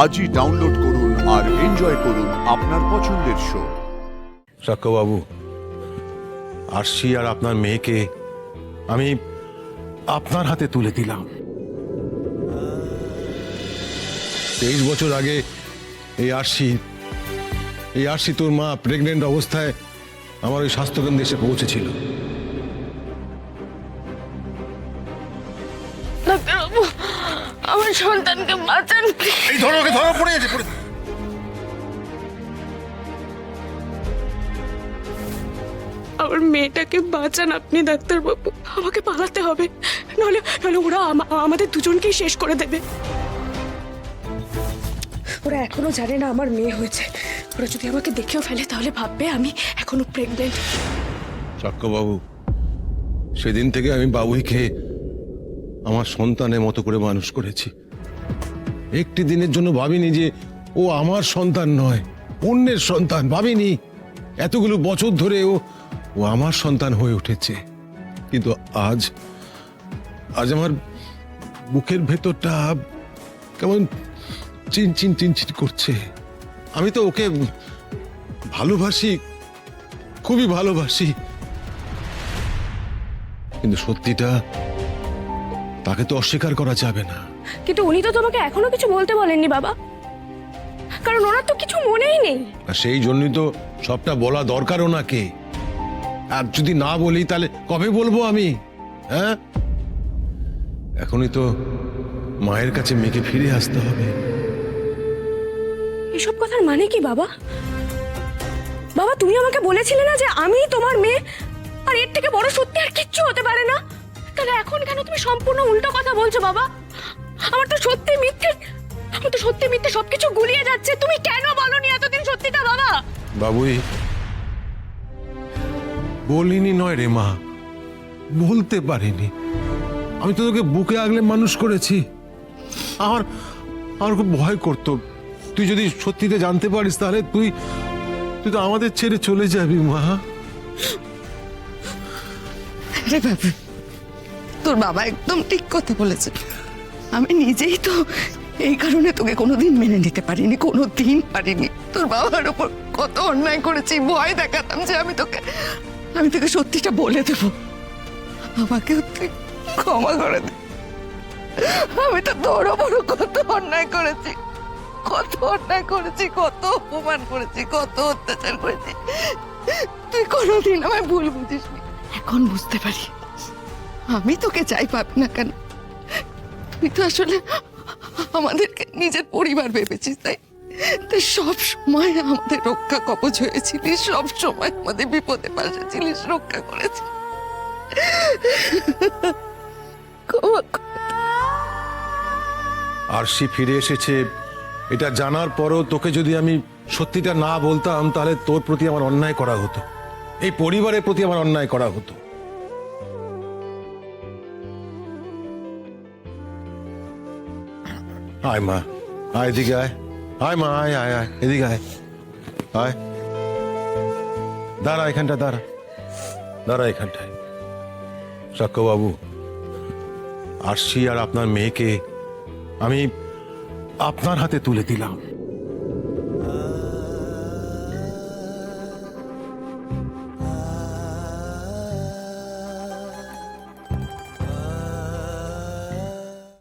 আজই ডাউনলোড করুন আর এনজয় করুন আপনার পছন্দের শো। সাক্ষ্যবাবু, আরশি আর আপনার মেয়েকে আমি আপনার হাতে তুলে দিলাম। 23 বছর আগে এই আরশি তোর মা প্রেগনেন্ট অবস্থায় আমার ওই স্বাস্থ্যকেন্দ্রে এসে পৌঁছেছিল। ডাক্তারবাবু, আমার সন্তানকে বাঁচান। এই ধরো, ওকে ধরো, পড়ে গেছে। আমার মেয়েটাকে বাঁচান আপনি ডাক্তারবাবু, আমাকে পালাতে হবে, নাহলে ওরা আমাদের দুজনকেই শেষ করে দেবে। ওরা এখনো জানে না আমার মেয়ে হয়েছে। ওরা যদি আমাকে দেখেও ফেলে তাহলে ভাববে আমি এখনো প্রেগনেন্ট। সাক্ষ্যবাবু, সেদিন থেকে আমি বাবুইকে আমার সন্তানের মতো করে মানুষ করেছি। একটি দিনের জন্য ভাবিনি যে ও আমার সন্তান নয়, অন্যের সন্তান। ভাবিনি এতগুলো বছর ধরে ও আমার সন্তান হয়ে উঠেছে। কিন্তু আজ আমার বুকের ভেতরটা কেমন চিনচিন করছে। আমি তো ওকে ভালোবাসি, খুবই ভালোবাসি, কিন্তু সত্যিটা তাকে তো অস্বীকার করা যাবে না। কিন্তু উনি তো তোমাকে এখনো কিছু বলতে বলেননি বাবা, কারণ ওনার তো কিছু মনেই নেই। আর সেই জন্যই তো সবটা বলা দরকার ওনাকে। আর যদি না বলি তাহলে কবে বলবো আমি? হ্যাঁ, এখনই তো মায়ের কাছে মেয়েকে ফিরে আসতে হবে। এসব কথার মানে কি বাবা? বাবা, তুমি আমাকে বলেছিলে না যে আমি তোমার মেয়ে, আর এর থেকে বড় সত্যি আর কিচ্ছু হতে পারে না। তাহলে এখন কেন তুমি সম্পূর্ণ উল্টো কথা বলছো বাবা? আমার তো সত্যি মিথ্যে সবকিছু গুলিয়ে যাচ্ছে। তুমি কেন বলনি এতদিন সত্যিটা বাবা? বাবুই, বলিনি নয় রে মা, বলতে পারিনি। আমি তো তোকে বুকে আগলে মানুষ করেছি। আমার খুব ভয় করতো তুই যদি সত্যিটা জানতে পারিস তাহলে তুই তো আমাদের ছেড়ে চলে যাবি মা। আরে বাবা, তোর বাবা একদম ঠিক কথা বলেছে। আমি নিজেই তো এই কারণে তোকে কোনোদিন মেনে নিতে পারিনি, কোনোদিন পারিনি। তোর বাবার উপর কত অন্যায় করেছি, ভয় দেখাতাম যে আমি তোকে সত্যিটা বলে দেব। আমাকে তুই ক্ষমা করে দে। আমি তো তোর ওপর কত অন্যায় করেছি, কত অপমান করেছি, কত অত্যাচার করেছি। তুই কোনোদিন আমায় ভুল বুঝিসনি। এখন বুঝতে পারি আমি তোকে চাই পাবি না কেন। তুই তো আসলে আমাদেরকে নিজের পরিবার ভেবেছিস, তাই সব সময় আমাদের রক্ষা কবচ হয়েছিলিস, সব সময় আমাদের বিপদে পাশে ছিলিস, রক্ষা করেছিস। আরশি ফিরে এসেছে এটা জানার পরও তোকে যদি আমি সত্যিটা না বলতাম তাহলে তোর প্রতি আমার অন্যায় করা হতো, এই পরিবারের প্রতি আমার অন্যায় করা হতো। আয় মা, আয় এদিকে আয়। আয় মা, আয় আয় আয় এদিকে আয়। আয়, দাঁড়া এখানটা, দাঁড়া এখানটায়। সাক্ষ্যবাবু, আরশি আর আপনার মেয়েকে আমি আপনার হাতে তুলে দিলাম।